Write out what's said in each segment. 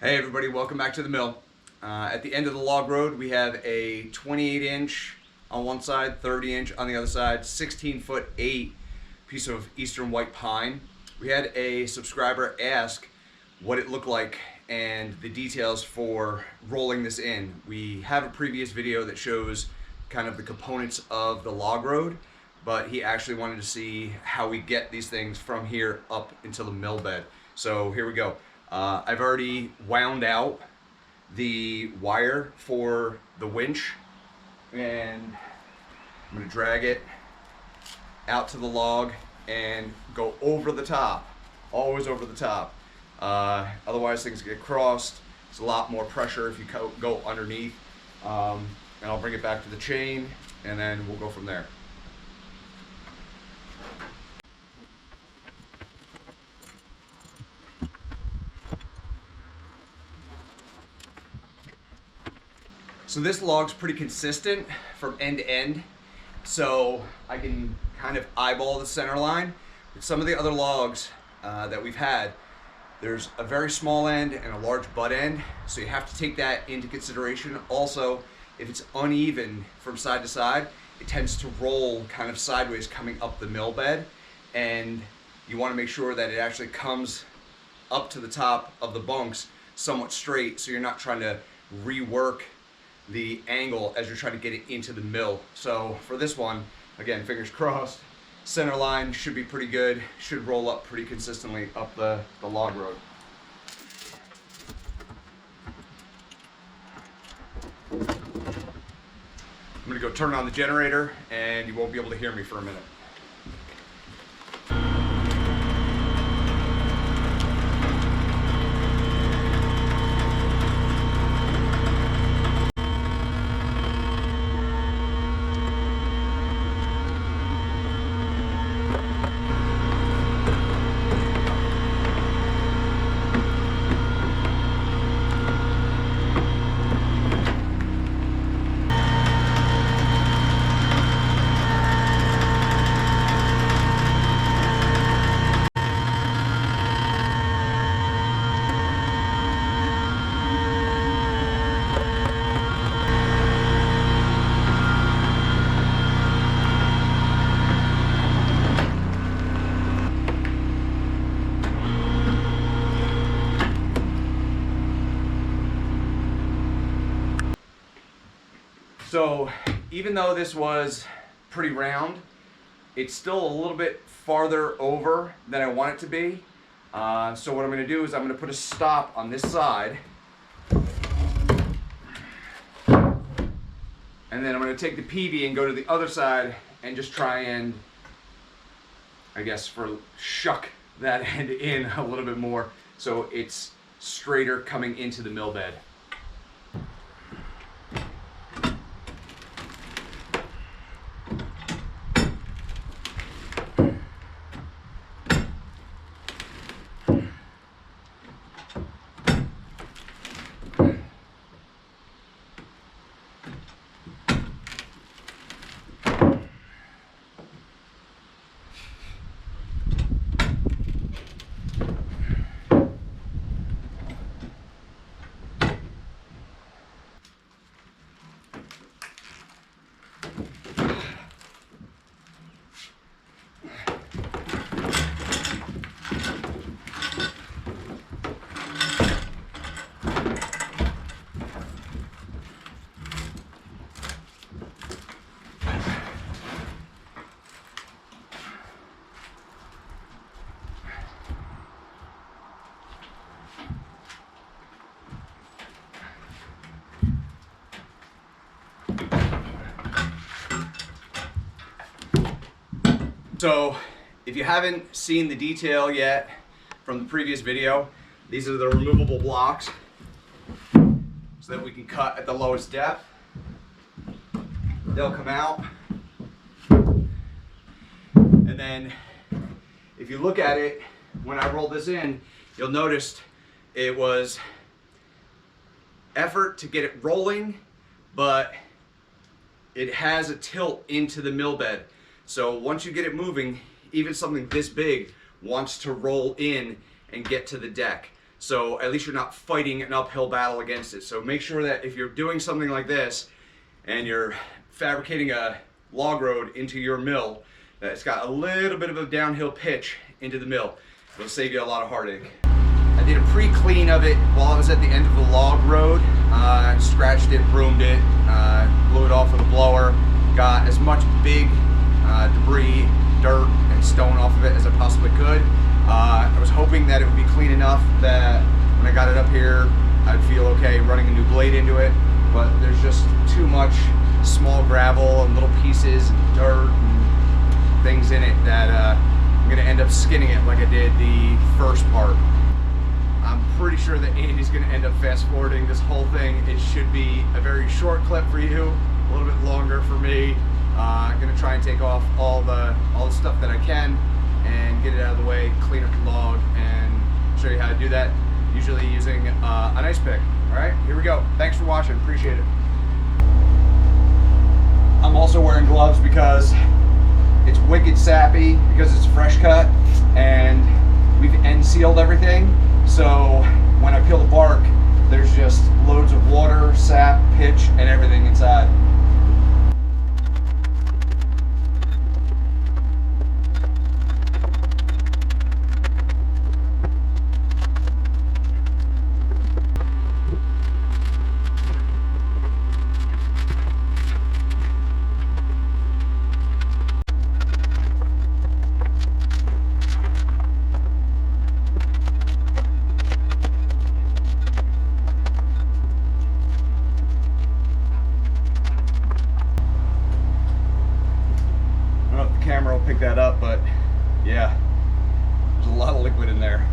Hey everybody, welcome back to the mill. At the end of the log road, we have a 28-inch on one side, 30-inch on the other side, 16'8" piece of eastern white pine. We had a subscriber ask what it looked like and the details for rolling this in. We have a previous video that shows kind of the components of the log road, but he actually wanted to see how we get these things from here up into the mill bed. So here we go. I've already wound out the wire for the winch, and I'm going to drag it out to the log and go over the top, always over the top. Otherwise things get crossed. It's a lot more pressure if you go underneath. And I'll bring it back to the chain and then we'll go from there. So this log's pretty consistent from end to end, so I can kind of eyeball the center line. With some of the other logs that we've had, there's a very small end and a large butt end, so you have to take that into consideration. Also, if it's uneven from side to side, it tends to roll kind of sideways coming up the mill bed, and you want to make sure that it actually comes up to the top of the bunks somewhat straight, so you're not trying to rework the angle as you're trying to get it into the mill. So for this one, again, fingers crossed, center line should be pretty good, should roll up pretty consistently up the log road. I'm gonna go turn on the generator and you won't be able to hear me for a minute. So even though this was pretty round, it's still a little bit farther over than I want it to be. So what I'm going to do is I'm going to put a stop on this side, and then I'm going to take the PV and go to the other side and just try and, I guess, shuck that end in a little bit more so it's straighter coming into the mill bed. So if you haven't seen the detail yet from the previous video, these are the removable blocks so that we can cut at the lowest depth. They'll come out. And then if you look at it, when I roll this in, you'll notice it was effort to get it rolling, but it has a tilt into the mill bed. So once you get it moving, even something this big wants to roll in and get to the deck. So at least you're not fighting an uphill battle against it. So make sure that if you're doing something like this and you're fabricating a log road into your mill, that it's got a little bit of a downhill pitch into the mill. It'll save you a lot of heartache. I did a pre-clean of it while I was at the end of the log road. Scratched it, broomed it, blew it off with a blower, got as much big debris, dirt, and stone off of it as I possibly could. I was hoping that it would be clean enough that when I got it up here, I'd feel okay running a new blade into it, but there's just too much small gravel and little pieces and dirt and things in it that I'm gonna end up skinning it like I did the first part. I'm pretty sure that Andy's gonna end up fast forwarding this whole thing. It should be a very short clip for you, a little bit longer for me. I'm gonna try and take off all the stuff that I can and get it out of the way, clean up the log, and show you how to do that, usually using an ice pick. All right, here we go. Thanks for watching, appreciate it. I'm also wearing gloves because it's wicked sappy, because it's fresh cut, and we've end sealed everything. So when I peel the bark, there's just loads of water, sap, pitch, and everything inside. Camera will pick that up, but yeah, there's a lot of liquid in there.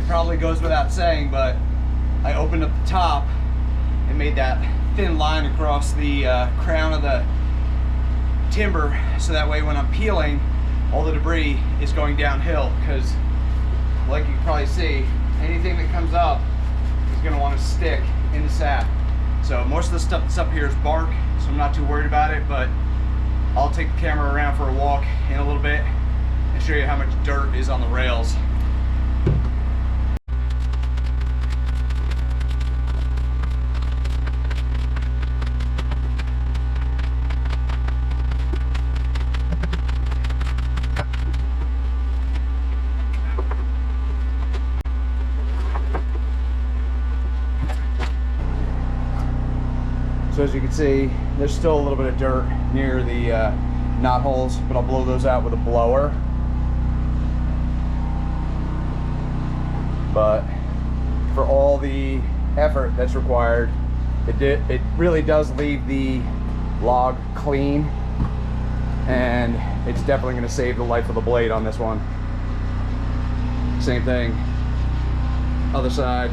Probably goes without saying, but I opened up the top and made that thin line across the crown of the timber, so that way when I'm peeling, all the debris is going downhill, because like you can probably see, anything that comes up is going to want to stick in the sap. So most of the stuff that's up here is bark, so I'm not too worried about it, but I'll take the camera around for a walk in a little bit and show you how much dirt is on the rails. So as you can see, there's still a little bit of dirt near the knot holes, but I'll blow those out with a blower. But for all the effort that's required, it really does leave the log clean, and it's definitely going to save the life of the blade on this one. Same thing, other side,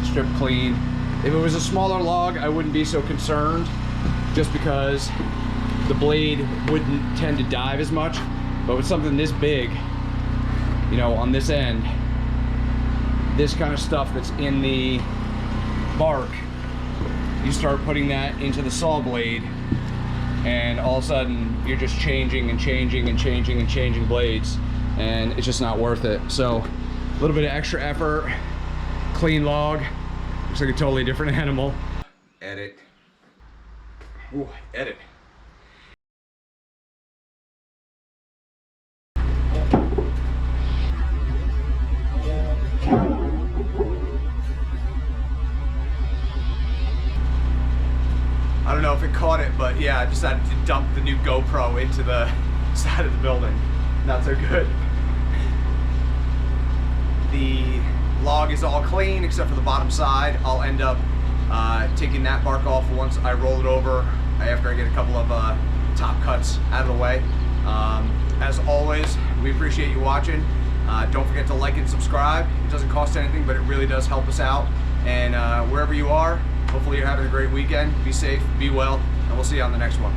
strip clean. If it was a smaller log, I wouldn't be so concerned, just because the blade wouldn't tend to dive as much. But with something this big, you know, on this end, this kind of stuff that's in the bark you start putting that into the saw blade, and all of a sudden you're just changing and changing and changing and changing blades, and it's just not worth it. So a little bit of extra effort. Clean log, looks like a totally different animal. Edit. Ooh, edit. I don't know if it caught it, but yeah, I decided to dump the new GoPro into the side of the building. Not so good. The log is all clean except for the bottom side. I'll end up taking that bark off once I roll it over, after I get a couple of top cuts out of the way. As always, we appreciate you watching. Don't forget to like and subscribe. It doesn't cost anything, but it really does help us out. And wherever you are, hopefully you're having a great weekend. Be safe, be well, and we'll see you on the next one.